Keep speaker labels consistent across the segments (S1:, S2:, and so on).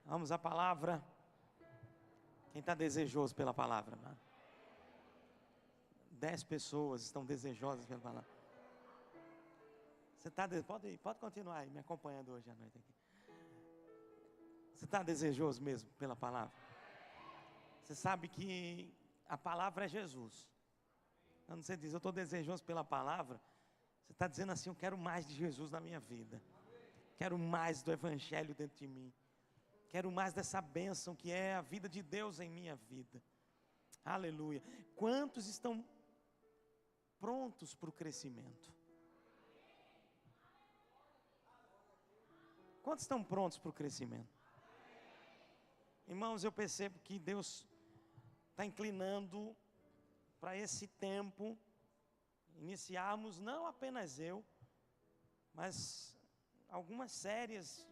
S1: Vamos à palavra. Quem está desejoso pela palavra? 10 pessoas estão desejosas pela palavra. Você está pode continuar aí me acompanhando hoje à noite aqui. Você está desejoso mesmo pela palavra? Você sabe que a palavra é Jesus. Quando você diz, eu estou desejoso pela palavra, você está dizendo assim, eu quero mais de Jesus na minha vida. Quero mais do Evangelho dentro de mim. Quero mais dessa bênção que é a vida de Deus em minha vida. Aleluia. Quantos estão prontos para o crescimento? Quantos estão prontos para o crescimento? Irmãos, eu percebo que Deus está inclinando para esse tempo, iniciarmos não apenas eu, mas algumas séries,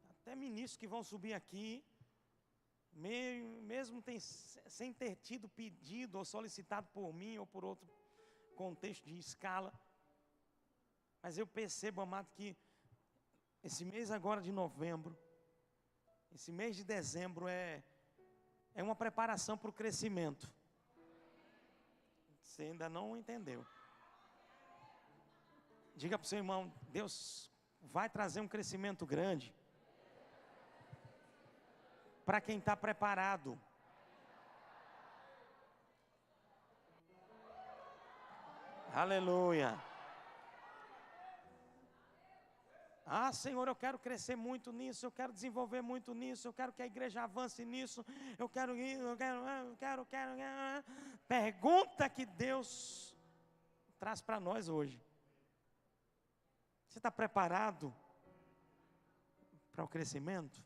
S1: até ministros que vão subir aqui, mesmo sem ter tido pedido ou solicitado por mim ou por outro contexto de escala. Mas eu percebo, amado, que esse mês agora de novembro, esse mês de dezembro é uma preparação para o crescimento. Você ainda não entendeu. Diga para o seu irmão, Deus vai trazer um crescimento grande para quem está preparado. Aleluia. Ah, Senhor, eu quero crescer muito nisso, eu quero desenvolver muito nisso, eu quero que a igreja avance nisso, eu quero. Pergunta que Deus traz para nós hoje. Você está preparado para o crescimento?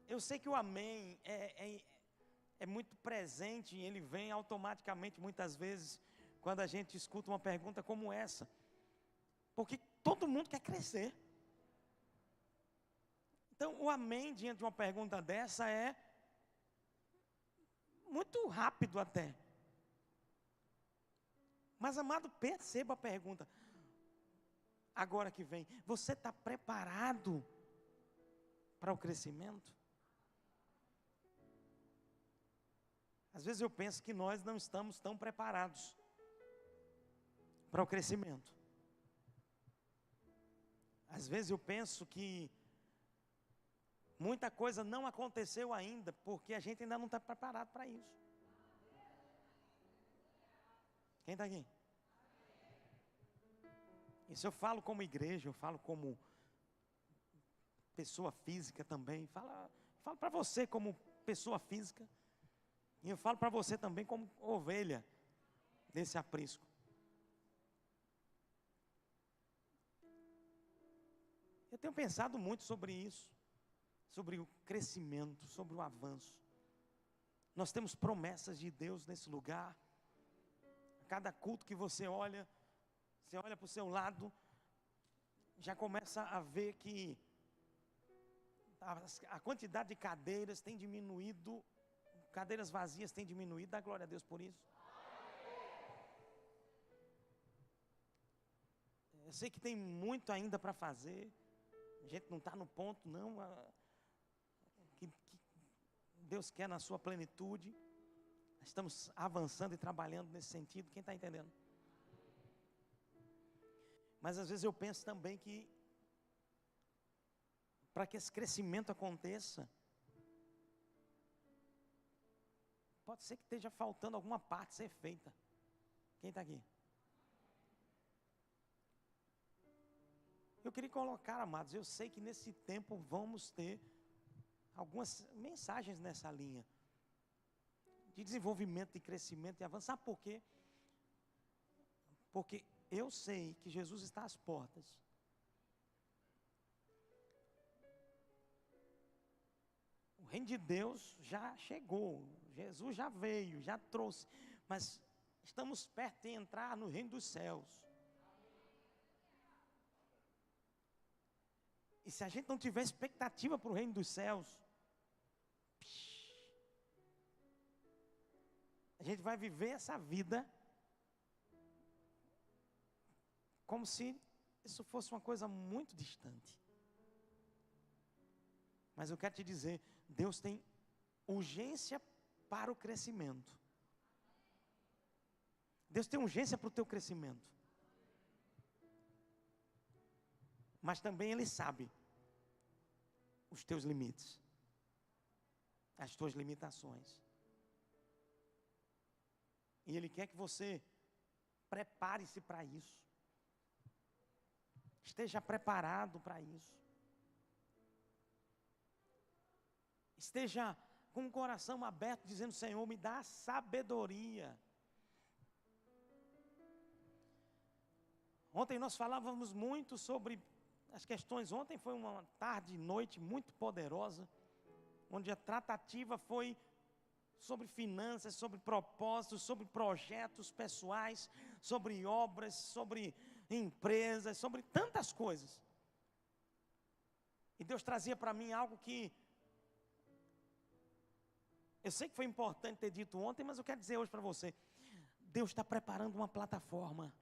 S1: Eu sei que o amém é muito presente, ele vem automaticamente muitas vezes quando a gente escuta uma pergunta como essa. Porque todo mundo quer crescer. Então o amém diante de uma pergunta dessa é muito rápido até. Mas amado, perceba a pergunta. Agora que vem, você está preparado para o crescimento? Às vezes eu penso que nós não estamos tão preparados para o crescimento. Às vezes eu penso que muita coisa não aconteceu ainda, porque a gente ainda não está preparado para isso. Quem está aqui? Isso eu falo como igreja, eu falo como pessoa física também. Falo para você como pessoa física. E eu falo para você também como ovelha desse aprisco. Eu tenho pensado muito sobre isso, sobre o crescimento, sobre o avanço. Nós temos promessas de Deus nesse lugar. A cada culto que você olha para o seu lado, já começa a ver que a quantidade de cadeiras tem diminuído, cadeiras vazias tem diminuído, dá glória a Deus por isso. Eu sei que tem muito ainda para fazer, a gente não está no ponto não, que Deus quer na sua plenitude. Estamos avançando e trabalhando nesse sentido, quem está entendendo? Mas às vezes eu penso também que para que esse crescimento aconteça, pode ser que esteja faltando alguma parte ser feita. Quem está aqui? Eu queria colocar, amados, eu sei que nesse tempo vamos ter algumas mensagens nessa linha de desenvolvimento, de crescimento e avanço. Sabe por quê? Porque eu sei que Jesus está às portas. O reino de Deus já chegou, Jesus já veio, já trouxe, mas estamos perto de entrar no reino dos céus. E se a gente não tiver expectativa para o reino dos céus, a gente vai viver essa vida como se isso fosse uma coisa muito distante. Mas eu quero te dizer, Deus tem urgência para o crescimento. Deus tem urgência para o teu crescimento. Mas também Ele sabe os teus limites, as tuas limitações. E Ele quer que você prepare-se para isso. Esteja preparado para isso. Esteja com o coração aberto, dizendo: Senhor, me dá sabedoria. Ontem nós falávamos muito sobre as questões. Ontem foi uma tarde e noite muito poderosa, onde a tratativa foi sobre finanças, sobre propósitos, sobre projetos pessoais, sobre obras, sobre empresas, sobre tantas coisas. E Deus trazia para mim algo que eu sei que foi importante ter dito ontem, mas eu quero dizer hoje para você. Deus está preparando uma plataforma.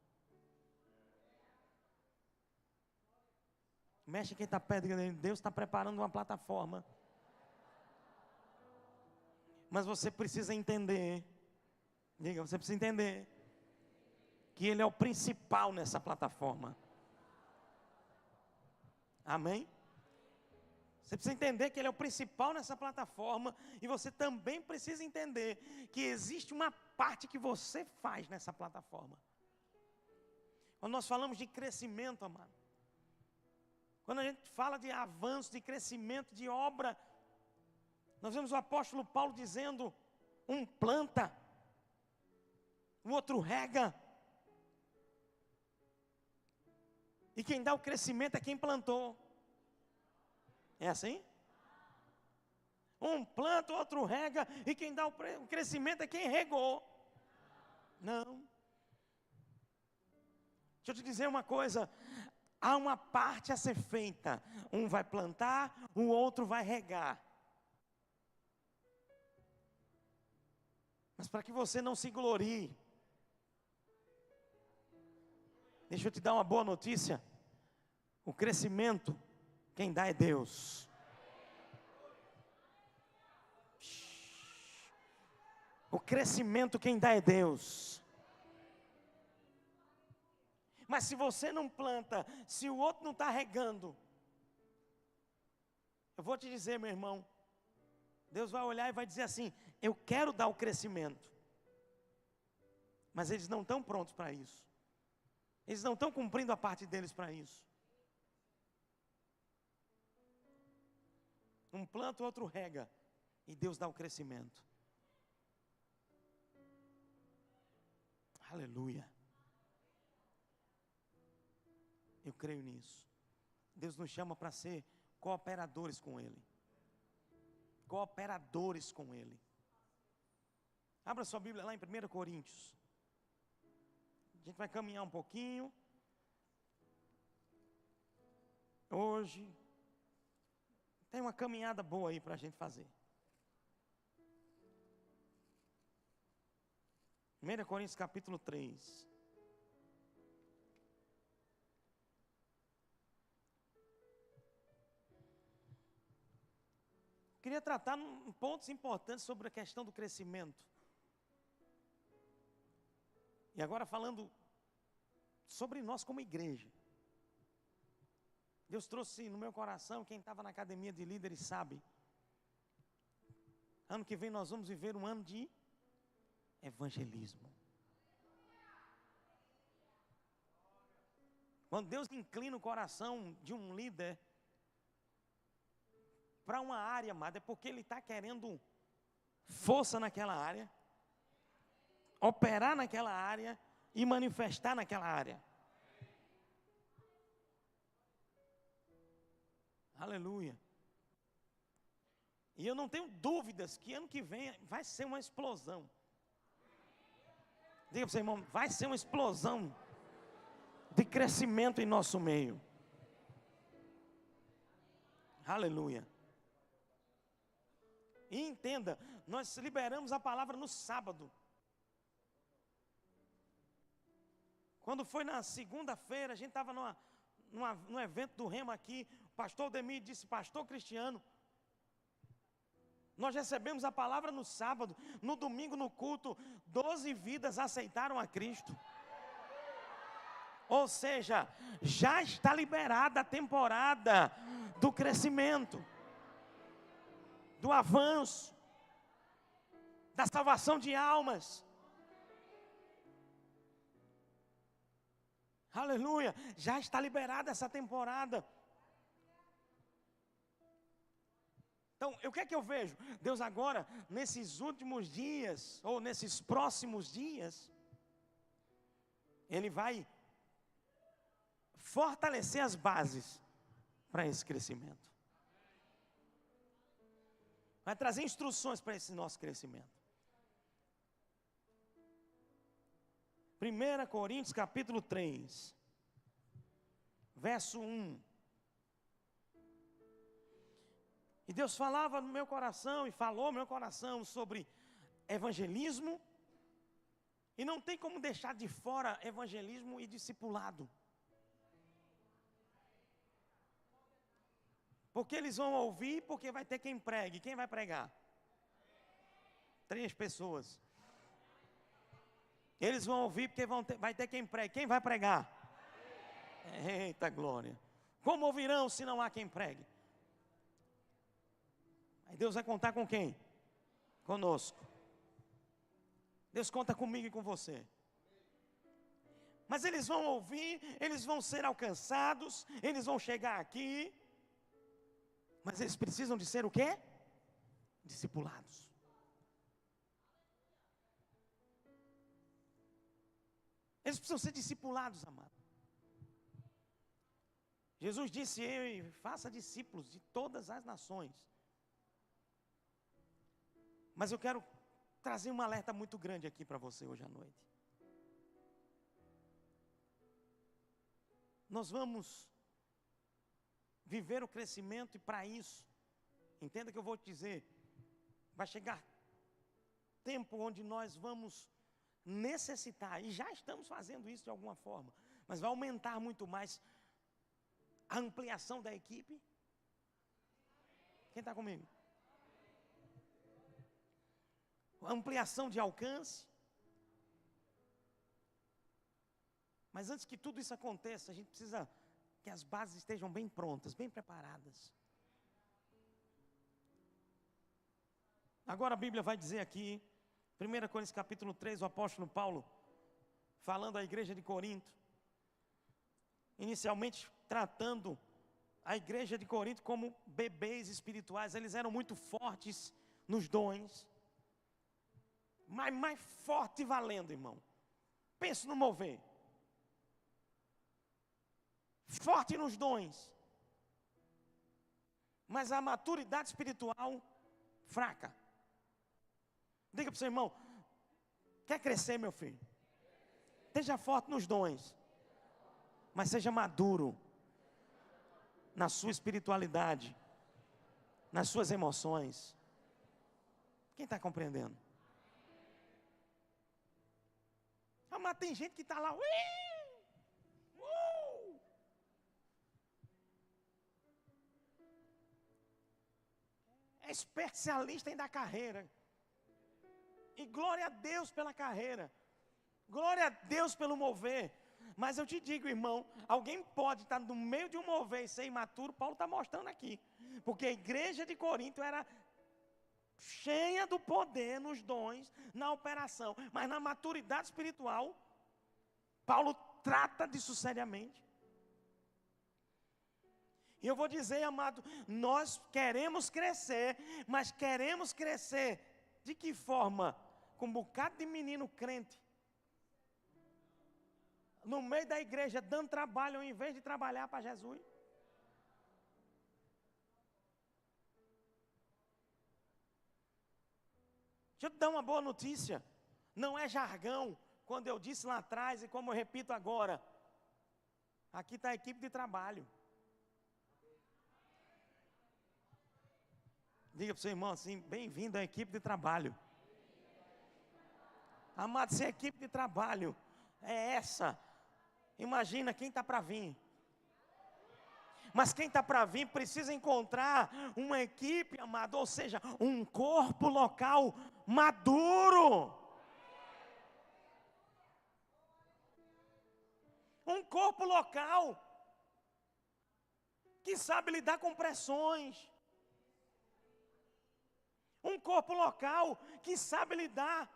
S1: Mexe quem está perto dele. Deus está preparando uma plataforma. Mas você precisa entender. Diga, você precisa entender que Ele é o principal nessa plataforma. Amém? Você precisa entender que Ele é o principal nessa plataforma. E você também precisa entender que existe uma parte que você faz nessa plataforma. Quando nós falamos de crescimento, amado, quando a gente fala de avanço, de crescimento, de obra, nós vemos o apóstolo Paulo dizendo: um planta, o outro rega, e quem dá o crescimento é quem plantou. É assim? Um planta, o outro rega, e quem dá o crescimento é quem regou. Não. Deixa eu te dizer uma coisa. Há uma parte a ser feita. Um vai plantar, o outro vai regar. Mas para que você não se glorie, deixa eu te dar uma boa notícia. O crescimento, quem dá é Deus. O crescimento, quem dá é Deus. Mas se você não planta, se o outro não está regando, eu vou te dizer, meu irmão, Deus vai olhar e vai dizer assim: eu quero dar o crescimento. Mas eles não estão prontos para isso. Eles não estão cumprindo a parte deles para isso. Um planta, o outro rega, e Deus dá o crescimento. Aleluia. Eu creio nisso. Deus nos chama para ser cooperadores com Ele. Cooperadores com Ele. Abra sua Bíblia lá em 1 Coríntios. A gente vai caminhar um pouquinho. Hoje tem uma caminhada boa aí para a gente fazer. 1 Coríntios capítulo 3. Queria tratar pontos importantes sobre a questão do crescimento. E agora falando sobre nós como igreja. Deus trouxe no meu coração, quem estava na academia de líderes sabe. Ano que vem nós vamos viver um ano de evangelismo. Quando Deus inclina o coração de um líder para uma área, amada, é porque Ele está querendo força naquela área, operar naquela área e manifestar naquela área. Aleluia. E eu não tenho dúvidas que ano que vem vai ser uma explosão. Diga para o seu irmão, vai ser uma explosão de crescimento em nosso meio. Aleluia. E entenda, nós liberamos a palavra no sábado. Quando foi na segunda-feira, a gente estava num evento do Rema aqui, o pastor Demir disse: pastor Cristiano, Nós recebemos a palavra no sábado, no domingo no culto, 12 vidas aceitaram a Cristo. Ou seja, já está liberada a temporada do crescimento, do avanço, da salvação de almas. Aleluia, já está liberada essa temporada. Então, o que é que eu vejo? Deus agora, nesses últimos dias, ou nesses próximos dias, Ele vai fortalecer as bases para esse crescimento. Vai trazer instruções para esse nosso crescimento. 1 Coríntios capítulo 3, verso 1. E Deus falava no meu coração, e falou no meu coração sobre evangelismo. E não tem como deixar de fora evangelismo e discipulado. Porque eles vão ouvir, porque vai ter quem pregue. Quem vai pregar? 3 pessoas. Eles vão ouvir, porque vai ter quem pregue. Quem vai pregar? Eita glória. Como ouvirão se não há quem pregue? Aí Deus vai contar com quem? Conosco. Deus conta comigo e com você. Mas eles vão ouvir, eles vão ser alcançados, eles vão chegar aqui. Mas eles precisam de ser o quê? Discipulados. Eles precisam ser discipulados, amado. Jesus disse: faça discípulos de todas as nações. Mas eu quero trazer um alerta muito grande aqui para você hoje à noite. Nós vamos viver o crescimento, e para isso, entenda que eu vou te dizer, vai chegar tempo onde nós vamos necessitar, e já estamos fazendo isso de alguma forma, mas vai aumentar muito mais a ampliação da equipe. Quem está comigo? A ampliação de alcance. Mas antes que tudo isso aconteça, a gente precisa que as bases estejam bem prontas, bem preparadas. Agora a Bíblia vai dizer aqui, 1 Coríntios capítulo 3, o apóstolo Paulo, falando à igreja de Corinto, inicialmente tratando a igreja de Corinto como bebês espirituais. Eles eram muito fortes nos dons, mas mais forte e valendo, irmão. Pense no mover. Forte nos dons, mas a maturidade espiritual fraca. Diga para o seu irmão: quer crescer, meu filho? Esteja forte nos dons, mas seja maduro na sua espiritualidade, nas suas emoções. Quem está compreendendo? Ah, mas tem gente que está lá, é especialista em dar carreira. E glória a Deus pela carreira. Glória a Deus pelo mover. Mas eu te digo, irmão, alguém pode estar no meio de um mover e ser imaturo. Paulo está mostrando aqui. Porque a igreja de Corinto era cheia do poder nos dons, na operação. Mas na maturidade espiritual, Paulo trata disso seriamente. E eu vou dizer, amado, nós queremos crescer, mas queremos crescer de que forma? Com um bocado de menino crente no meio da igreja, dando trabalho ao invés de trabalhar para Jesus. Deixa eu te dar uma boa notícia. Não é jargão, quando eu disse lá atrás e como eu repito agora. Aqui está a equipe de trabalho. Diga para o seu irmão assim: bem-vindo à equipe de trabalho. Amado, se a equipe de trabalho é essa, imagina quem está para vir. Mas quem está para vir precisa encontrar uma equipe, amado, ou seja, um corpo local maduro. Um corpo local que sabe lidar com pressões. Um corpo local que sabe lidar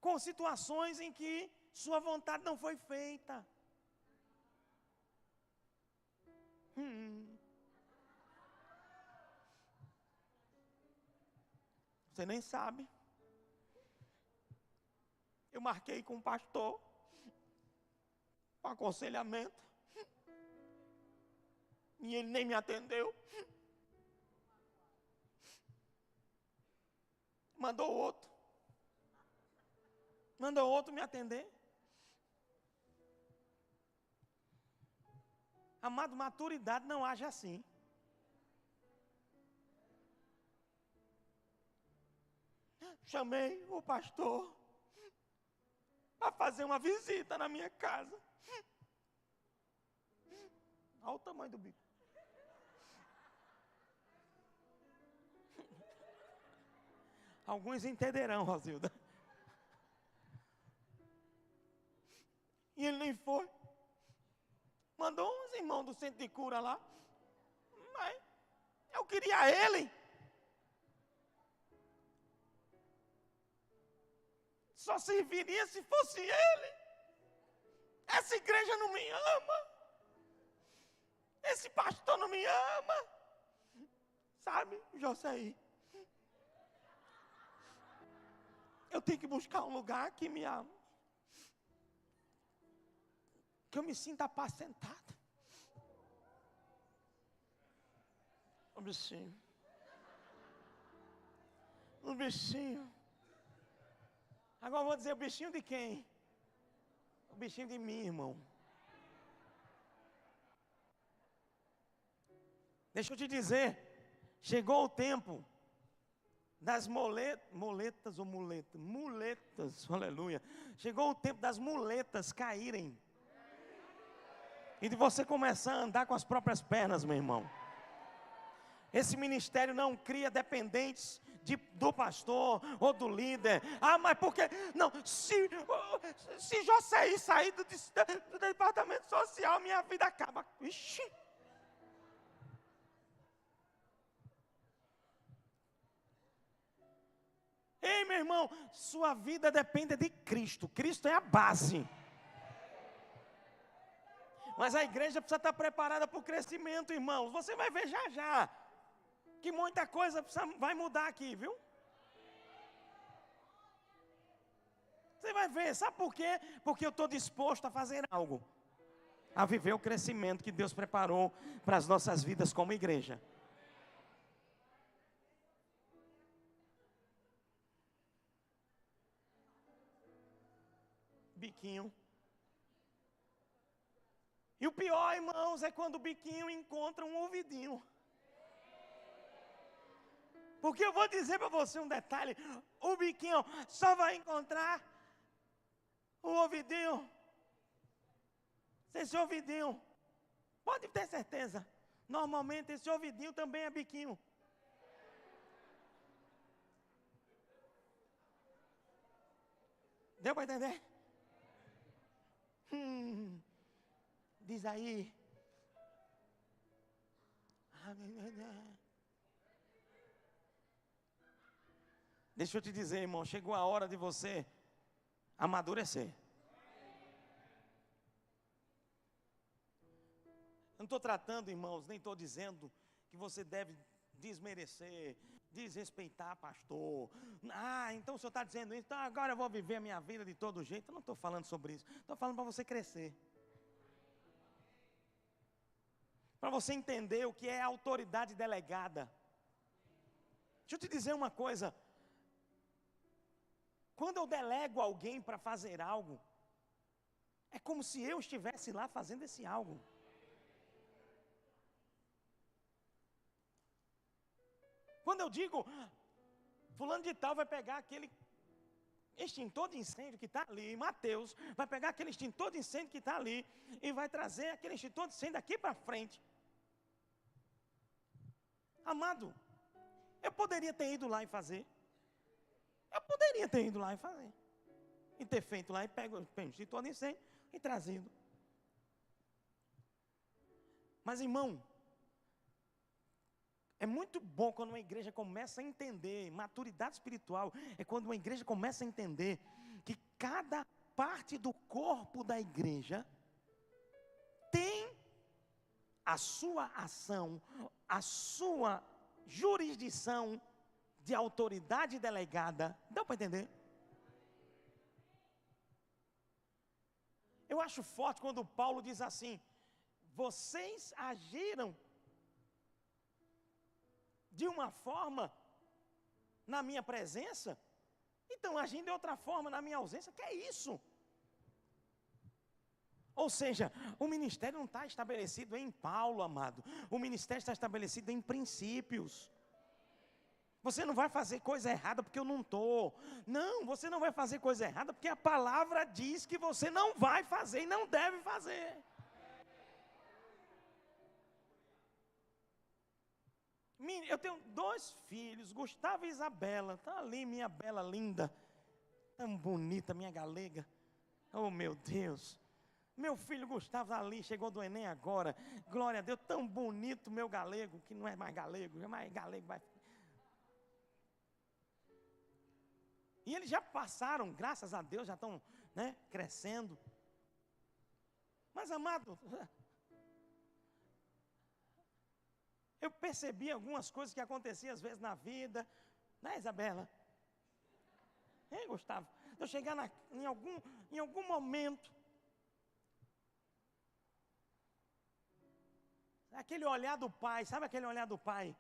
S1: com situações em que sua vontade não foi feita. Você nem sabe. Eu marquei com um pastor para aconselhamento e ele nem me atendeu. Mandou outro me atender. Amado, maturidade não age assim. Chamei o pastor para fazer uma visita na minha casa. Olha o tamanho do bico. Alguns entenderão, Rosilda. E ele nem foi. Mandou uns irmãos do centro de cura lá. Mas eu queria ele. Só serviria se fosse ele. Essa igreja não me ama. Esse pastor não me ama. Sabe, Josaí? Eu tenho que buscar um lugar que me ama. Que eu me sinta apacentado. O bichinho. O bichinho. Agora eu vou dizer o bichinho de quem? O bichinho de mim, irmão. Deixa eu te dizer. Chegou o tempo das muletas, aleluia. Chegou o tempo das muletas caírem. E de você começar a andar com as próprias pernas, meu irmão. Esse ministério não cria dependentes do pastor ou do líder. Mas por quê? Não, se Josaí sair do departamento social, minha vida acaba. Ixi. Ei, meu irmão, sua vida depende de Cristo. Cristo é a base. Mas a igreja precisa estar preparada para o crescimento, irmãos. Você vai ver já já que muita coisa vai mudar aqui, viu? Você vai ver, sabe por quê? Porque eu estou disposto a fazer algo. A viver o crescimento que Deus preparou para as nossas vidas como igreja. Biquinho. E o pior, irmãos, é quando o biquinho encontra um ouvidinho. Porque eu vou dizer para você um detalhe. O biquinho só vai encontrar o ouvidinho. Esse ouvidinho, pode ter certeza. Normalmente esse ouvidinho também é biquinho. Deu para entender? Diz aí. Deixa eu te dizer, irmão, chegou a hora de você amadurecer. Eu não estou tratando, irmãos, nem estou dizendo que você deve desmerecer, desrespeitar pastor. Então o senhor está dizendo isso, então agora eu vou viver a minha vida de todo jeito. Eu não estou falando sobre isso, estou falando para você crescer. Para você entender o que é autoridade delegada. Deixa eu te dizer uma coisa. Quando eu delego alguém para fazer algo, é como se eu estivesse lá fazendo esse algo. Quando eu digo, fulano de tal vai pegar extintor de incêndio que está ali, Mateus vai pegar aquele extintor de incêndio que está ali e vai trazer aquele extintor de incêndio daqui para frente. Amado, eu poderia ter ido lá e fazer. Eu poderia ter ido lá e fazer. E ter feito lá e pego o extintor de incêndio e trazido. Mas, irmão, é muito bom quando uma igreja começa a entender, maturidade espiritual, é quando uma igreja começa a entender que cada parte do corpo da igreja tem a sua ação, a sua jurisdição de autoridade delegada. Dá para entender? Eu acho forte quando Paulo diz assim: vocês agiram de uma forma na minha presença, então agindo de outra forma na minha ausência. Que é isso? Ou seja, o ministério não está estabelecido em Paulo, amado. O ministério está estabelecido em princípios. Você não vai fazer coisa errada porque eu não estou. Não, você não vai fazer coisa errada porque a palavra diz que você não vai fazer e não deve fazer. Eu tenho 2 filhos, Gustavo e Isabela. Está ali minha bela linda, tão bonita, minha galega. Oh, meu Deus. Meu filho Gustavo ali, chegou do Enem agora. Glória a Deus, tão bonito meu galego, que não é mais galego, é mais galego. E eles já passaram, graças a Deus, já estão, né, crescendo. Mas, amado, eu percebi algumas coisas que aconteciam às vezes na vida, né, Isabela? Hein, Gustavo? Eu chegar em algum momento, aquele olhar do pai, sabe aquele olhar do pai?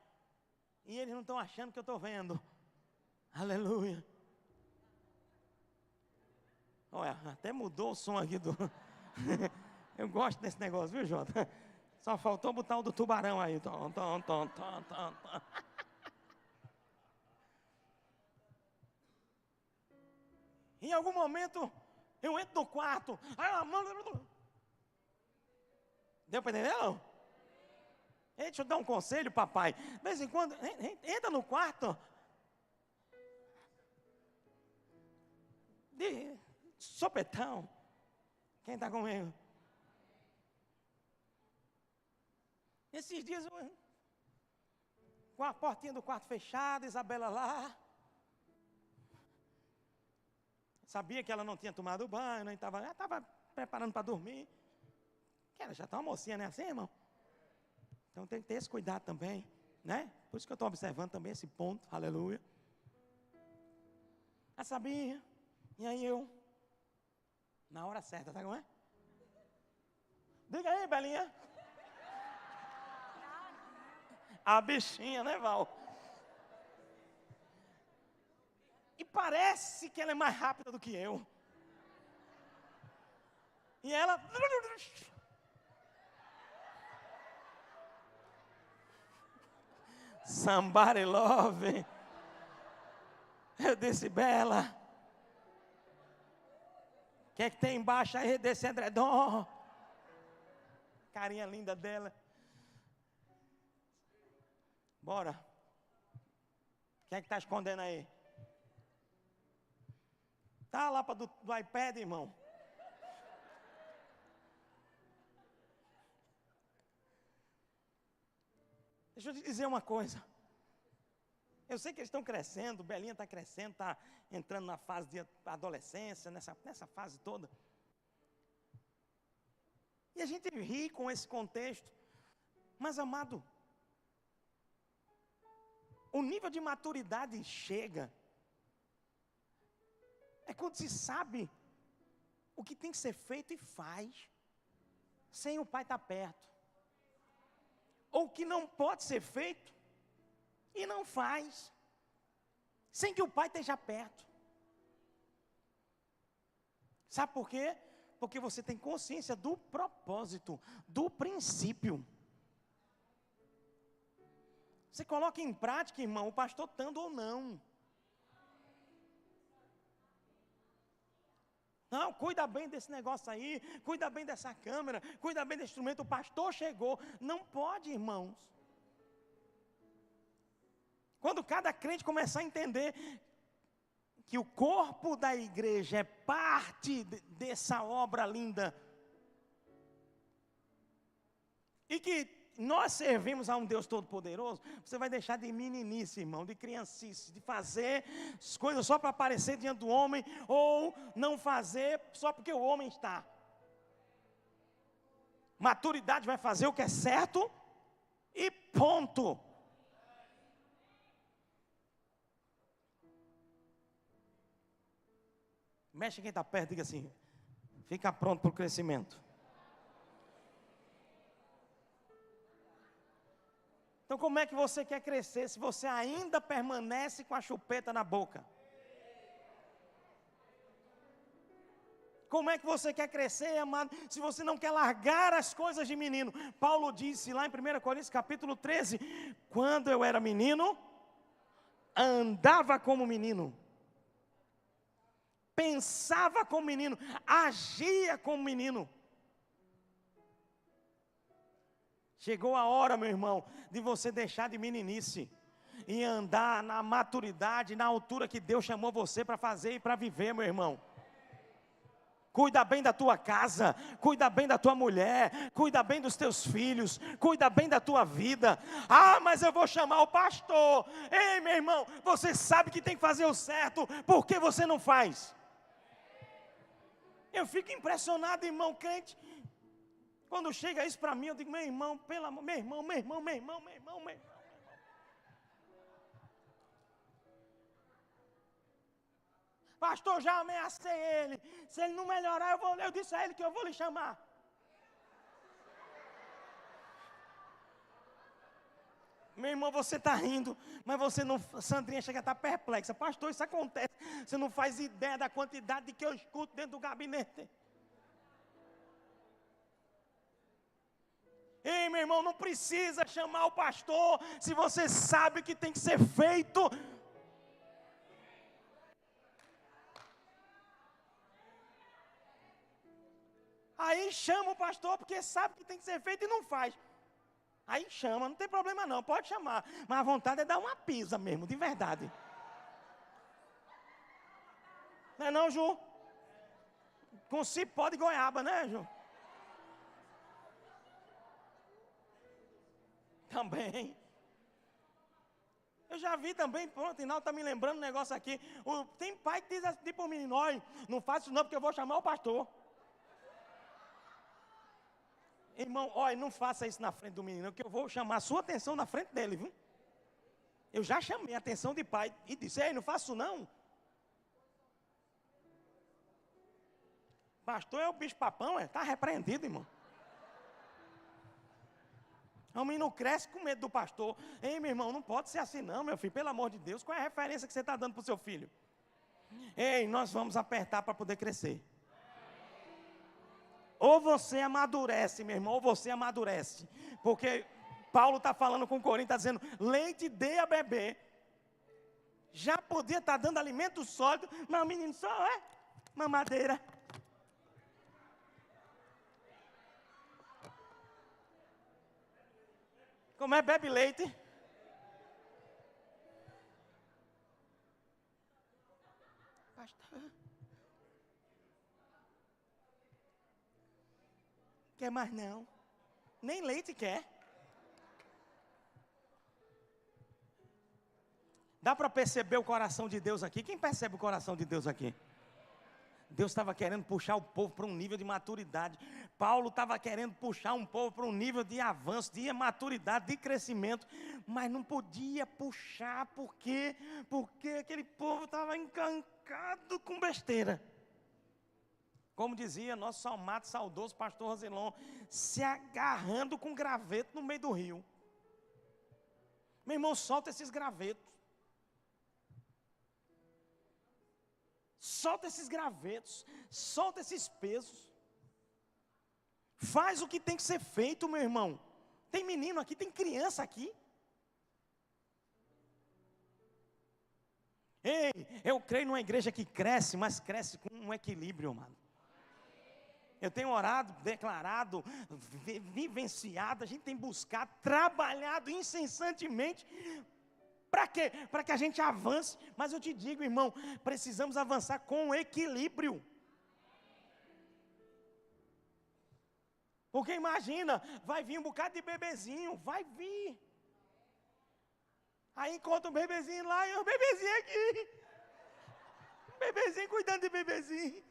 S1: E eles não estão achando que eu estou vendo. Aleluia. Olha, até mudou o som aqui do... Eu gosto desse negócio, viu, Jota? Só faltou botar o do tubarão aí. Tom, tom, tom, tom, tom, tom. Em algum momento, eu entro no quarto. Aí a mão... Deu para entender, não? Ei, deixa eu dar um conselho, papai. De vez em quando, entra no quarto. De sopetão. Quem está comigo? Esses dias, com a portinha do quarto fechada, Isabela lá. Sabia que ela não tinha tomado banho, ela estava preparando para dormir. Que ela já está uma mocinha, né, assim, irmão? Então tem que ter esse cuidado também, né? Por isso que eu estou observando também esse ponto, aleluia. Ela sabia, e aí eu, na hora certa, tá como é? Diga aí, Belinha. A bichinha, né, Val? E parece que ela é mais rápida do que eu. E ela... Somebody love. Eu disse, Bela, o que é que tem embaixo aí desse edredom? Carinha linda dela. Bora. O que é que está escondendo aí? Tá a lapa do iPad, irmão. Deixa eu te dizer uma coisa. Eu sei que eles estão crescendo, Belinha está crescendo, está entrando na fase de adolescência, nessa fase toda. E a gente ri com esse contexto. Mas, amado, o nível de maturidade chega. É quando se sabe o que tem que ser feito e faz, sem o pai estar perto. Ou o que não pode ser feito e não faz, sem que o pai esteja perto. Sabe por quê? Porque você tem consciência do propósito, do princípio. Você coloca em prática, irmão, o pastor estando ou não. Não, cuida bem desse negócio aí, cuida bem dessa câmera, cuida bem desse instrumento, o pastor chegou. Não pode, irmãos. Quando cada crente começar a entender que o corpo da igreja é parte dessa obra linda, e que nós servimos a um Deus Todo-Poderoso, você vai deixar de meninice, irmão, de criancice, de fazer as coisas só para aparecer diante do homem, ou não fazer só porque o homem está. Maturidade vai fazer o que é certo e ponto. Mexe quem está perto, diga assim, fica pronto para o crescimento. Então como é que você quer crescer se você ainda permanece com a chupeta na boca? Como é que você quer crescer, amado, se você não quer largar as coisas de menino? Paulo disse lá em 1 Coríntios capítulo 13, quando eu era menino, andava como menino, pensava como menino, agia como menino. Chegou a hora, meu irmão, de você deixar de meninice e andar na maturidade, na altura que Deus chamou você para fazer e para viver, meu irmão. Cuida bem da tua casa, cuida bem da tua mulher, cuida bem dos teus filhos, cuida bem da tua vida. Ah, mas eu vou chamar o pastor. Ei, meu irmão, você sabe que tem que fazer o certo, por que você não faz? Eu fico impressionado, irmão, crente. Quando chega isso para mim, eu digo, meu irmão, pelo amor, meu irmão. Pastor, já ameacei ele. Se ele não melhorar, eu disse a ele que eu vou lhe chamar. Meu irmão, você está rindo, mas você não, Sandrinha chega a estar perplexa. Pastor, isso acontece. Você não faz ideia da quantidade de que eu escuto dentro do gabinete. Ei, meu irmão, não precisa chamar o pastor se você sabe o que tem que ser feito. Aí chama o pastor porque sabe que tem que ser feito e não faz. Aí chama, não tem problema não, pode chamar. Mas a vontade é dar uma pisa mesmo, de verdade. Não é não, Ju? Com cipó de goiaba, né, Ju? Também. Eu já vi também, pronto, Inaldo está me lembrando um negócio aqui. Tem pai que diz assim para o menino, olha, não faça isso não, porque eu vou chamar o pastor. Irmão, olha, não faça isso na frente do menino, porque eu vou chamar a sua atenção na frente dele, viu? Eu já chamei a atenção de pai e disse, ei, não faça isso não. Pastor é o bicho papão, está repreendido, irmão. O menino cresce com medo do pastor. Ei, meu irmão, não pode ser assim não, meu filho. Pelo amor de Deus, qual é a referência que você está dando para o seu filho? Ei, nós vamos apertar para poder crescer. Ou você amadurece, meu irmão, ou você amadurece. Porque Paulo está falando com o Coríntios, está dizendo, leite dê a beber. Já podia estar dando alimento sólido, mas o menino só é mamadeira. Como é, bebe leite? Pastor. Quer mais não? Nem leite quer. Dá para perceber o coração de Deus aqui? Quem percebe o coração de Deus aqui? Deus estava querendo puxar o povo para um nível de maturidade. Paulo estava querendo puxar um povo para um nível de avanço, de maturidade, de crescimento. Mas não podia puxar, por quê? Porque aquele povo estava encancado com besteira. Como dizia nosso salmado saudoso pastor Rosilon, se agarrando com graveto no meio do rio. Meu irmão, solta esses gravetos. Solta esses gravetos, solta esses pesos. Faz o que tem que ser feito, meu irmão. Tem menino aqui, tem criança aqui. Ei, eu creio numa igreja que cresce, mas cresce com um equilíbrio, mano. Eu tenho orado, declarado, vivenciado, a gente tem buscado, trabalhado incessantemente. Para quê? Para que a gente avance. Mas eu te digo, irmão, precisamos avançar com equilíbrio. Porque imagina, vai vir um bocado de bebezinho, vai vir. Aí encontra um bebezinho lá e um bebezinho aqui. Um bebezinho cuidando de bebezinho.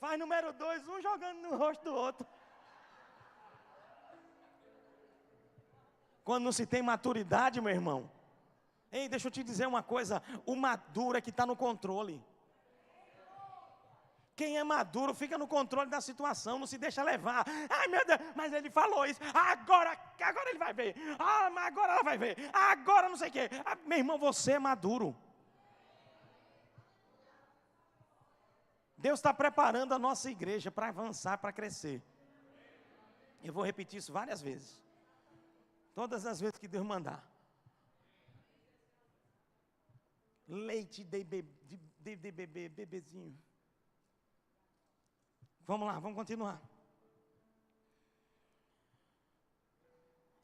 S1: Faz número 2, um jogando no rosto do outro. Quando não se tem maturidade, meu irmão. Ei, deixa eu te dizer uma coisa. O maduro é que está no controle. Quem é maduro fica no controle da situação, não se deixa levar. Ai meu Deus, mas ele falou isso. Agora ele vai ver. Mas agora ela vai ver. Agora não sei o quê. Meu irmão, você é maduro. Deus está preparando a nossa igreja para avançar, para crescer. Eu vou repetir isso várias vezes. Todas as vezes que Deus mandar. Leite de bebê, bebezinho. Vamos lá, vamos continuar.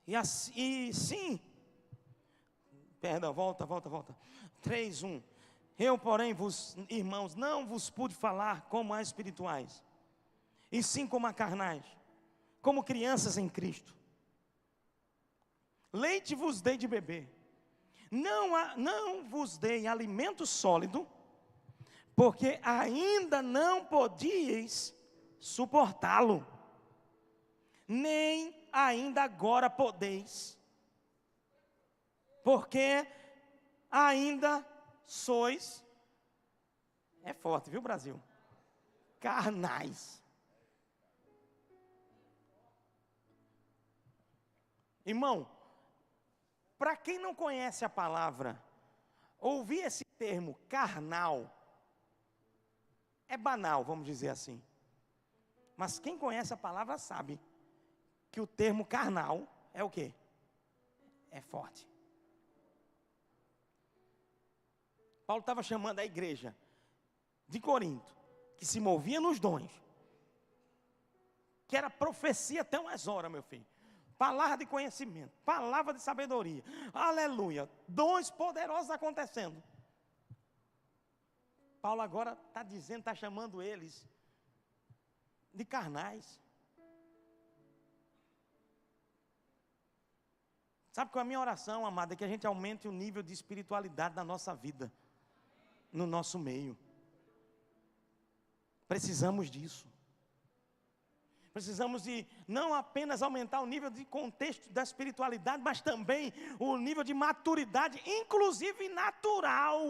S1: E sim. Perdão, volta. 3, 1. Eu, porém, irmãos, não vos pude falar como a espirituais, e sim como a carnais, como crianças em Cristo. Leite vos dei de beber, não vos dei alimento sólido, porque ainda não podíeis suportá-lo, nem ainda agora podeis, porque ainda sois, é forte, viu, Brasil? Carnais. Irmão, para quem não conhece a palavra, ouvir esse termo carnal é banal, vamos dizer assim. Mas quem conhece a palavra sabe que o termo carnal é o quê? É forte. Paulo estava chamando a igreja de Corinto, que se movia nos dons, que era profecia até umas horas, meu filho. Palavra de conhecimento, palavra de sabedoria, aleluia, dons poderosos acontecendo. Paulo agora está dizendo, está chamando eles de carnais. Sabe qual é a minha oração, amada? É que a gente aumente o nível de espiritualidade da nossa vida, no nosso meio. Precisamos disso. Precisamos de não apenas aumentar o nível de contexto da espiritualidade, mas também o nível de maturidade, inclusive natural.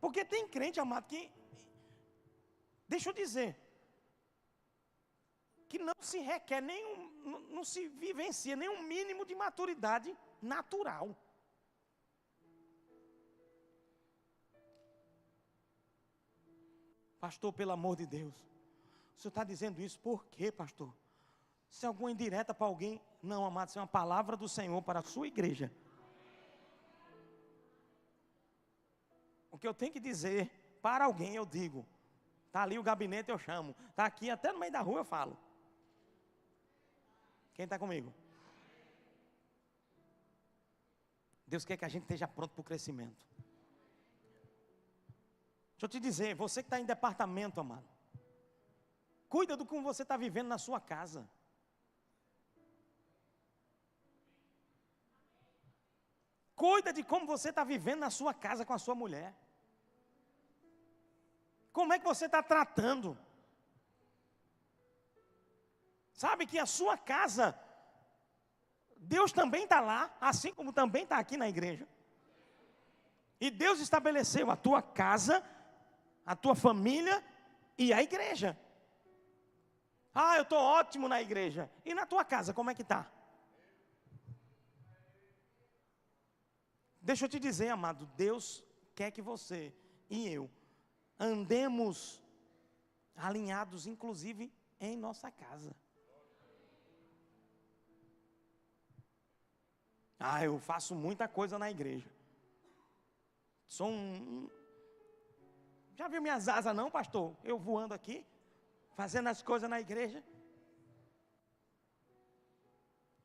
S1: Porque tem crente, amado, que, deixa eu dizer, que não se requer não se vivencia nenhum mínimo de maturidade natural. Pastor, pelo amor de Deus, o senhor está dizendo isso por quê, pastor? Se é alguma indireta para alguém? Não, amado, isso é uma palavra do Senhor para a sua igreja. O que eu tenho que dizer para alguém, eu digo. Está ali o gabinete, eu chamo. Está aqui, até no meio da rua eu falo. Quem está comigo? Deus quer que a gente esteja pronto para o crescimento. Deixa eu te dizer, você que está em departamento, amado, cuida do como você está vivendo na sua casa. Cuida de como você está vivendo na sua casa com a sua mulher. Como é que você está tratando? Sabe que a sua casa, Deus também está lá, assim como também está aqui na igreja. E Deus estabeleceu a tua casa, a tua família e a igreja. Eu estou ótimo na igreja. E na tua casa, como é que está? Deixa eu te dizer, amado, Deus quer que você e eu andemos alinhados, inclusive em nossa casa. Eu faço muita coisa na igreja. Já viu minhas asas não, pastor? Eu voando aqui, fazendo as coisas na igreja.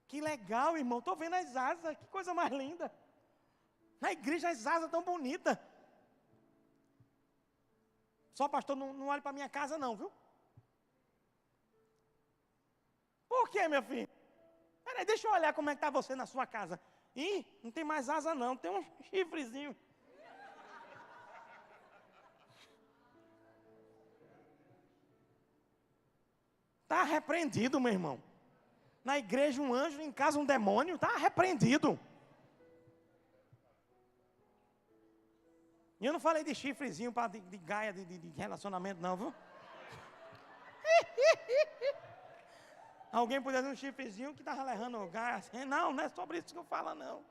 S1: Que legal, irmão. Estou vendo as asas, que coisa mais linda. Na igreja as asas tão bonitas. Só, pastor, não olhe para minha casa não, viu? Por quê, meu filho? Peraí, deixa eu olhar como é que está você na sua casa. Ih, não tem mais asa não, tem um chifrezinho. Está repreendido, meu irmão. Na igreja um anjo, em casa um demônio, está repreendido. E eu não falei de chifrezinho de gaia, de relacionamento não, viu? Alguém podia dizer um chifrezinho que estava levando gaia assim. Não, não é sobre isso que eu falo não.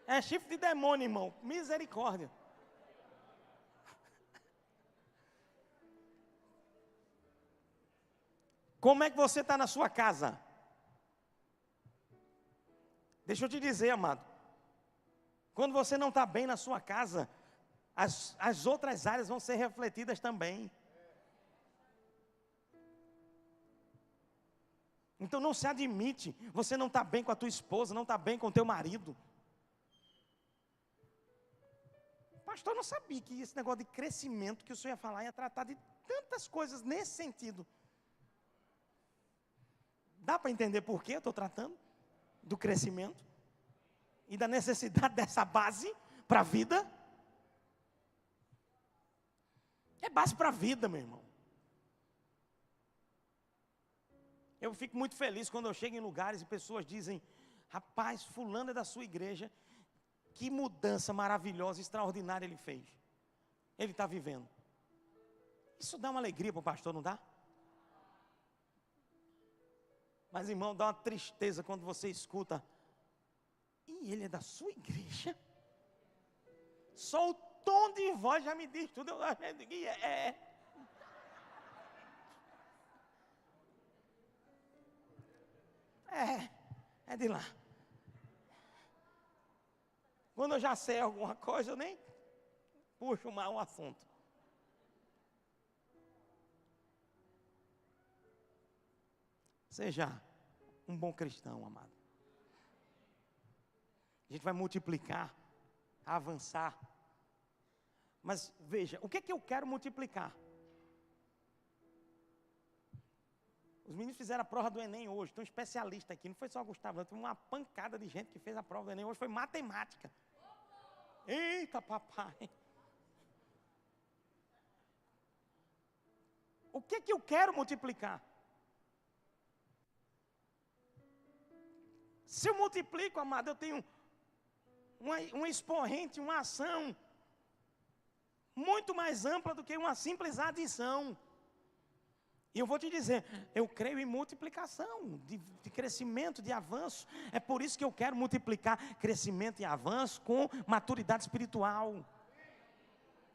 S1: É chifre de demônio, irmão. Misericórdia. Como é que você está na sua casa? Deixa eu te dizer, amado. Quando você não está bem na sua casa, as outras áreas vão ser refletidas também. Então não se admite, você não está bem com a tua esposa, não está bem com o teu marido. Pastor, eu não sabia que esse negócio de crescimento que o senhor ia falar ia tratar de tantas coisas nesse sentido. Dá para entender por que eu estou tratando do crescimento e da necessidade dessa base para a vida? É base para a vida, meu irmão. Eu fico muito feliz quando eu chego em lugares e pessoas dizem: rapaz, fulano é da sua igreja, que mudança maravilhosa, extraordinária ele fez. Ele está vivendo. Isso dá uma alegria para o pastor, não dá? Mas, irmão, dá uma tristeza quando você escuta: e ele é da sua igreja? Só o tom de voz já me diz tudo. É de lá. Quando eu já sei alguma coisa, eu nem puxo mais um assunto. Seja um bom cristão, amado. A gente vai multiplicar, avançar. Mas veja, o que é que eu quero multiplicar? Os meninos fizeram a prova do Enem hoje, tem um especialista aqui, não foi só o Gustavo, tem uma pancada de gente que fez a prova do Enem hoje, foi matemática. Eita, papai! O que é que eu quero multiplicar? Se eu multiplico, amado, eu tenho uma expoente, uma ação muito mais ampla do que uma simples adição. E eu vou te dizer, eu creio em multiplicação, de crescimento, de avanço. É por isso que eu quero multiplicar crescimento e avanço com maturidade espiritual.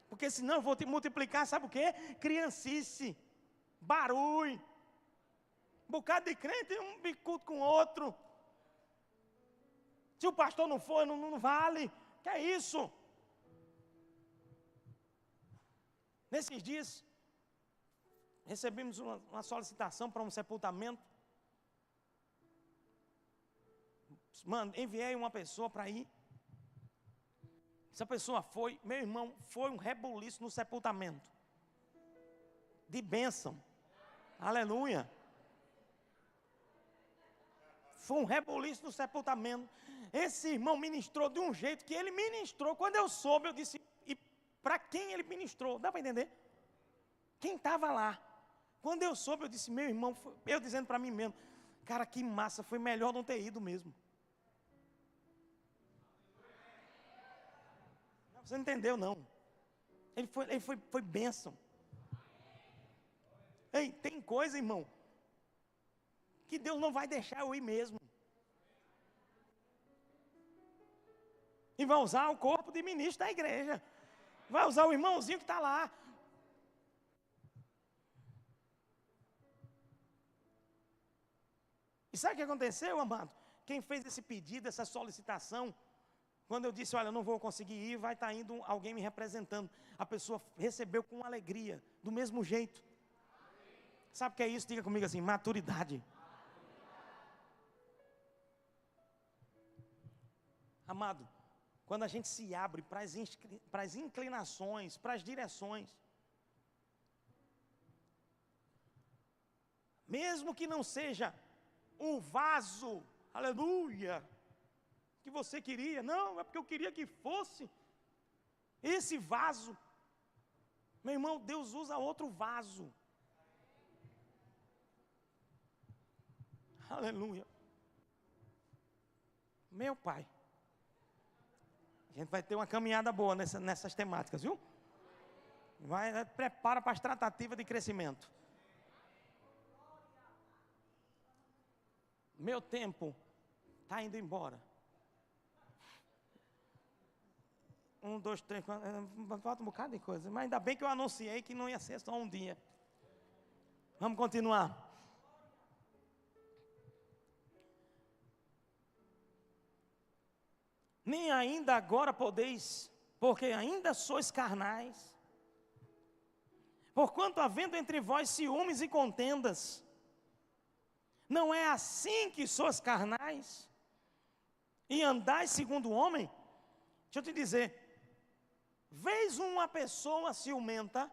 S1: Porque senão eu vou te multiplicar, sabe o quê? Criancice, barulho. Um bocado de crente, um bicudo com outro. Se o pastor não for, não vale. Que é isso? Nesses dias, recebemos uma solicitação para um sepultamento. Enviei uma pessoa para ir. Essa pessoa foi, meu irmão, foi um rebuliço no sepultamento. De bênção. Aleluia. Foi um rebuliço no sepultamento. Esse irmão ministrou de um jeito que ele ministrou. Quando eu soube, eu disse: e para quem ele ministrou? Dá para entender? Quem estava lá? Quando eu soube, eu disse: meu irmão, eu dizendo para mim mesmo: cara, que massa, foi melhor não ter ido mesmo. Não, você não entendeu, não. Ele foi bênção. Ei, tem coisa, irmão, que Deus não vai deixar eu ir mesmo. E vai usar o corpo de ministro da igreja. Vai usar o irmãozinho que está lá. E sabe o que aconteceu, amado? Quem fez esse pedido, essa solicitação, quando eu disse, olha, eu não vou conseguir ir, vai estar indo alguém me representando. A pessoa recebeu com alegria, do mesmo jeito. Sabe o que é isso? Diga comigo assim, maturidade. Amado, quando a gente se abre para as inclinações, para as direções, mesmo que não seja o vaso, aleluia, que você queria, não, é porque eu queria que fosse esse vaso. Meu irmão, Deus usa outro vaso. Aleluia. Meu Pai. A gente vai ter uma caminhada boa nessas temáticas, viu? Prepara para as tratativas de crescimento. Meu tempo está indo embora. 1, 2, 3, 4, falta um bocado de coisa. Mas ainda bem que eu anunciei que não ia ser só um dia. Vamos continuar. Nem ainda agora podeis, porque ainda sois carnais. Porquanto havendo entre vós ciúmes e contendas, não é assim que sois carnais, e andais segundo o homem? Deixa eu te dizer, vês uma pessoa ciumenta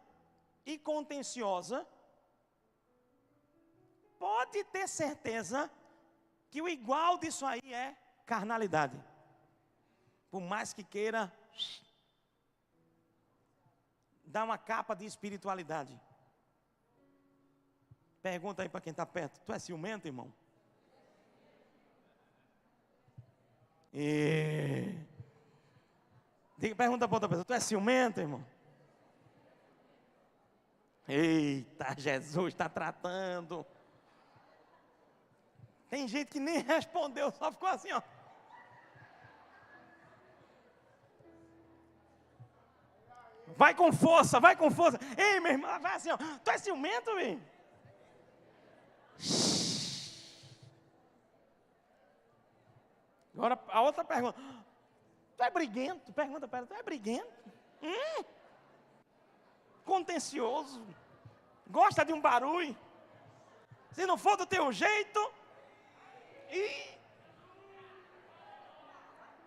S1: e contenciosa, pode ter certeza que o igual disso aí é carnalidade. Por mais que queira dar uma capa de espiritualidade. Pergunta aí para quem está perto, tu é ciumento, irmão? Pergunta para outra pessoa, tu é ciumento, irmão? Eita, Jesus está tratando. Tem gente que nem respondeu, só ficou assim, ó. Vai com força, vai com força. Ei, meu irmão, vai assim, ó. Tu é ciumento, velho? Agora a outra pergunta. Tu é briguento? Pergunta para ela, tu é briguento? Contencioso? Gosta de um barulho? Se não for do teu jeito.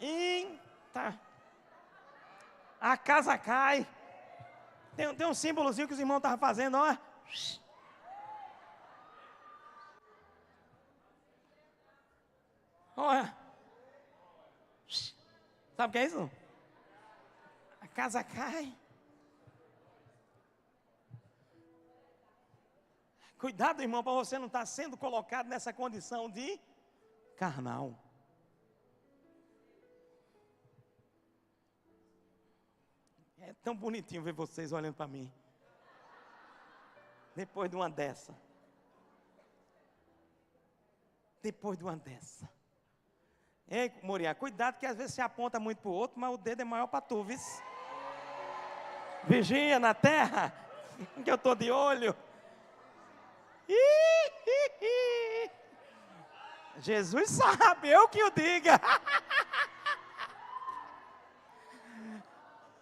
S1: Eita. A casa cai. Tem um símbolozinho que os irmãos estavam fazendo, ó. Olha. Sabe o que é isso? A casa cai. Cuidado, irmão, para você não estar sendo colocado nessa condição de carnal. É tão bonitinho ver vocês olhando para mim. Depois de uma dessa. Depois de uma dessa. Ei, Moriá, cuidado que às vezes você aponta muito para o outro, mas o dedo é maior para tu, viu? Vigia na terra, que eu estou de olho. Jesus sabe, eu que o diga.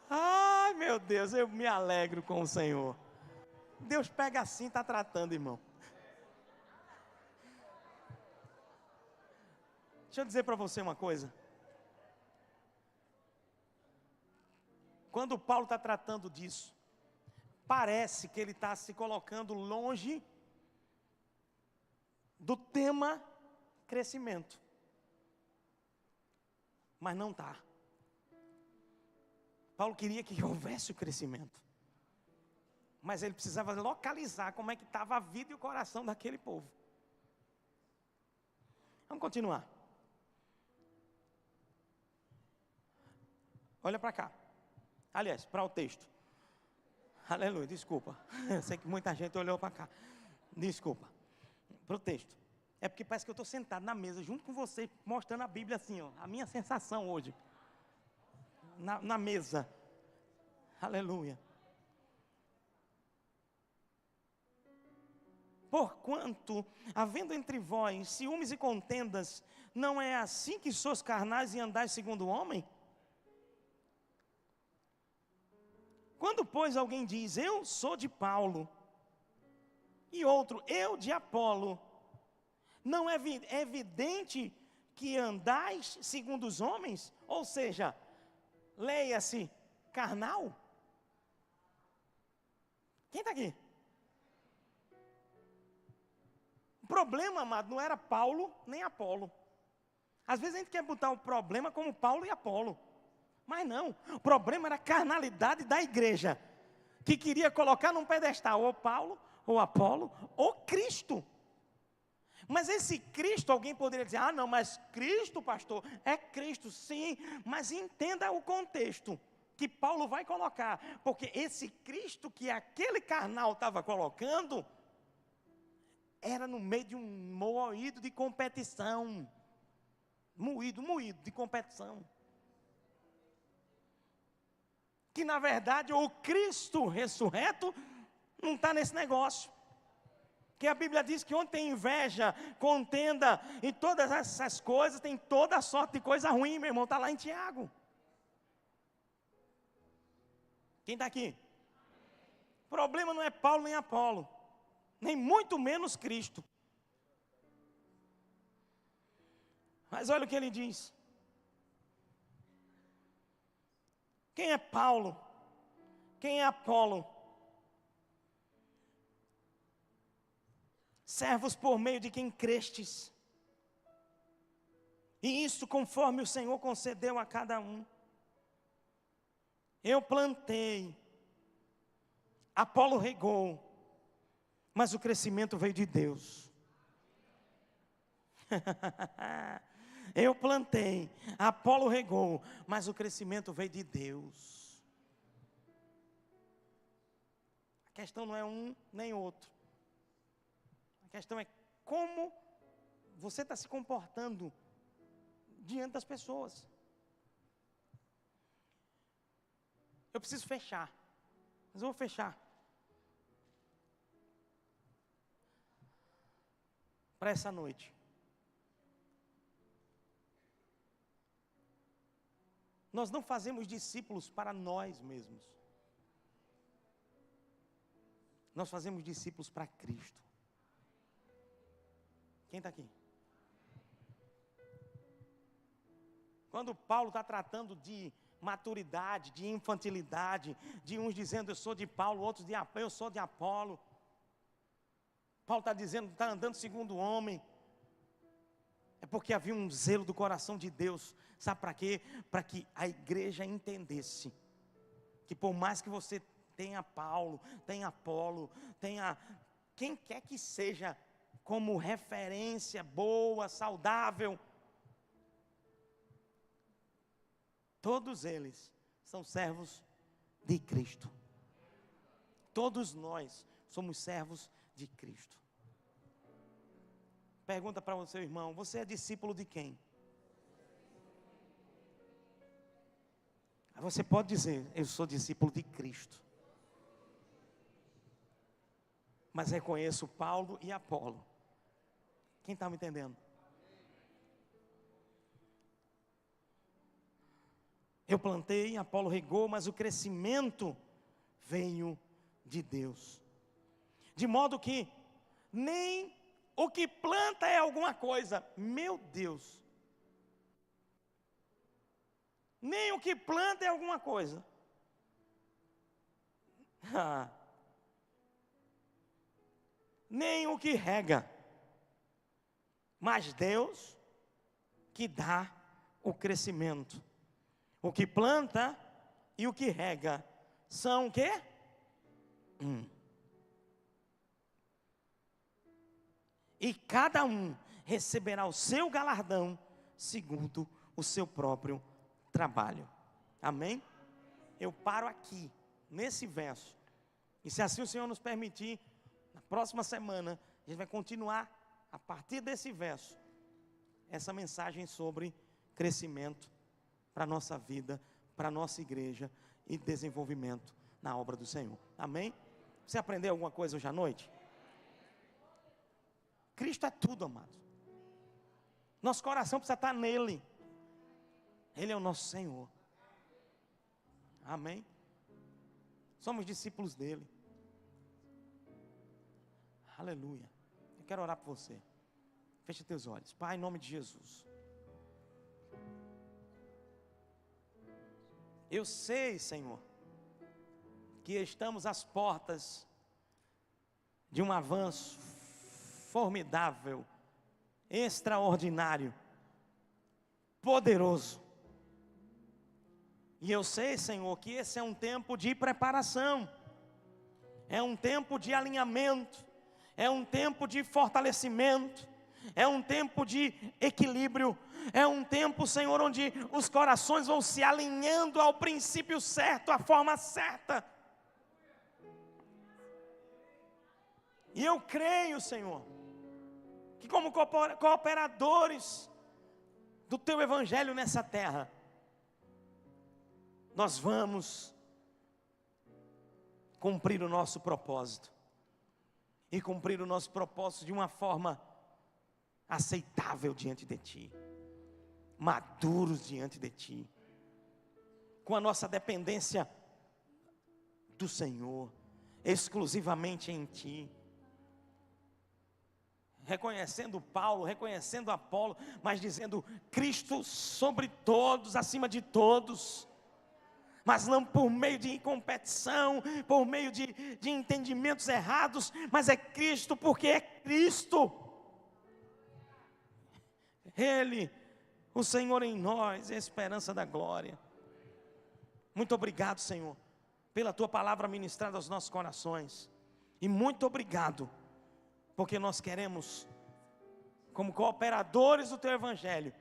S1: Ai, meu Deus, eu me alegro com o Senhor. Deus pega assim, está tratando, irmão. Deixa eu dizer para você uma coisa. Quando Paulo está tratando disso, parece que ele está se colocando longe do tema crescimento. Mas não está. Paulo queria que houvesse o crescimento. Mas ele precisava localizar como é que estava a vida e o coração daquele povo. Vamos continuar. Olha para cá. Aliás, para o texto. Aleluia, desculpa. Eu sei que muita gente olhou para cá. Desculpa. Para o texto. É porque parece que eu estou sentado na mesa junto com você, mostrando a Bíblia assim, ó. A minha sensação hoje. Na mesa. Aleluia. Porquanto, havendo entre vós ciúmes e contendas, não é assim que sois carnais e andais segundo o homem? Quando, pois, alguém diz, eu sou de Paulo, e outro, eu de Apolo, não é evidente que andais segundo os homens? Ou seja, leia-se, carnal? Quem está aqui? O problema, amado, não era Paulo nem Apolo. Às vezes a gente quer botar o problema como Paulo e Apolo. Mas não, o problema era a carnalidade da igreja, que queria colocar num pedestal ou Paulo, ou Apolo, ou Cristo. Mas esse Cristo, alguém poderia dizer, ah não, mas Cristo, pastor, é Cristo, sim, mas entenda o contexto que Paulo vai colocar, porque esse Cristo que aquele carnal estava colocando, era no meio de um moído de competição, moído de competição, que na verdade o Cristo ressurreto não está nesse negócio, que a Bíblia diz que onde tem inveja, contenda e todas essas coisas, tem toda a sorte de coisa ruim, meu irmão, está lá em Tiago. Quem está aqui? O problema não é Paulo nem Apolo, nem muito menos Cristo. Mas olha o que ele diz. Quem é Paulo? Quem é Apolo? Servos por meio de quem crestes. E isso conforme o Senhor concedeu a cada um. Eu plantei, Apolo regou, mas o crescimento veio de Deus. Eu plantei, Apolo regou, mas o crescimento veio de Deus. A questão não é um nem outro. A questão é como você está se comportando diante das pessoas. Eu preciso fechar, mas eu vou fechar. Para essa noite. Nós não fazemos discípulos para nós mesmos. Nós fazemos discípulos para Cristo. Quem está aqui? Quando Paulo está tratando de maturidade, de infantilidade, de uns dizendo eu sou de Paulo, outros de eu sou de Apolo. Paulo está dizendo, está andando segundo o homem. É porque havia um zelo do coração de Deus. Sabe para quê? Para que a igreja entendesse que por mais que você tenha Paulo, tenha Apolo, tenha quem quer que seja como referência boa, saudável, todos eles são servos de Cristo. Todos nós somos servos de Cristo. Pergunta para o seu irmão, você é discípulo de quem? Você pode dizer, eu sou discípulo de Cristo. Mas reconheço Paulo e Apolo. Quem está me entendendo? Eu plantei, Apolo regou, mas o crescimento veio de Deus. De modo que nem o que planta é alguma coisa. Meu Deus. Nem o que planta é alguma coisa. Nem o que rega. Mas Deus que dá o crescimento. O que planta e o que rega são o quê? E cada um receberá o seu galardão segundo o seu próprio trabalho. Amém? Eu paro aqui, nesse verso. E se assim o Senhor nos permitir, na próxima semana, a gente vai continuar, a partir desse verso, essa mensagem sobre crescimento para a nossa vida, para a nossa igreja e desenvolvimento na obra do Senhor. Amém? Você aprendeu alguma coisa hoje à noite? Cristo é tudo, amados. Nosso coração precisa estar nele. Ele é o nosso Senhor. Amém? Somos discípulos dele. Aleluia. Eu quero orar por você. Feche teus olhos. Pai, em nome de Jesus. Eu sei, Senhor, que estamos às portas de um avanço formidável, extraordinário, poderoso. E eu sei, Senhor, que esse é um tempo de preparação, é um tempo de alinhamento, é um tempo de fortalecimento, é um tempo de equilíbrio, é um tempo, Senhor, onde os corações vão se alinhando ao princípio certo, à forma certa. E eu creio, Senhor, que como cooperadores do Teu Evangelho nessa terra, nós vamos cumprir o nosso propósito. E cumprir o nosso propósito de uma forma aceitável diante de Ti. Maduros diante de Ti. Com a nossa dependência do Senhor, exclusivamente em Ti. Reconhecendo Paulo, reconhecendo Apolo, mas dizendo Cristo sobre todos, acima de todos. Mas não por meio de competição, por meio de entendimentos errados, mas é Cristo porque é Cristo. Ele, o Senhor em nós, é a esperança da glória. Muito obrigado, Senhor, pela Tua palavra ministrada aos nossos corações. E muito obrigado, porque nós queremos, como cooperadores do Teu Evangelho,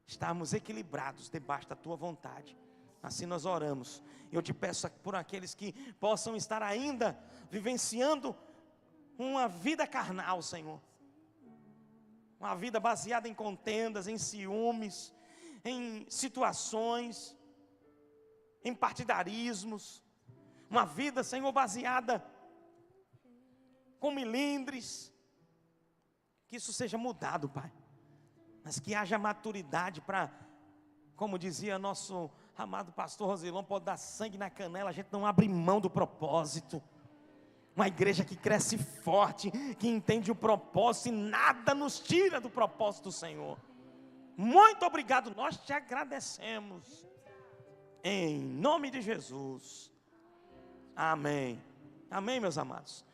S1: estarmos equilibrados debaixo da Tua vontade. Assim nós oramos. Eu te peço por aqueles que possam estar ainda vivenciando uma vida carnal, Senhor. Uma vida baseada em contendas, em ciúmes, em situações, em partidarismos. Uma vida, Senhor, baseada com milindres. Que isso seja mudado, Pai. Mas que haja maturidade para, como dizia nosso amado pastor Rosilon, pode dar sangue na canela, a gente não abre mão do propósito. Uma igreja que cresce forte, que entende o propósito e nada nos tira do propósito do Senhor. Muito obrigado, nós te agradecemos. Em nome de Jesus. Amém. Amém, meus amados.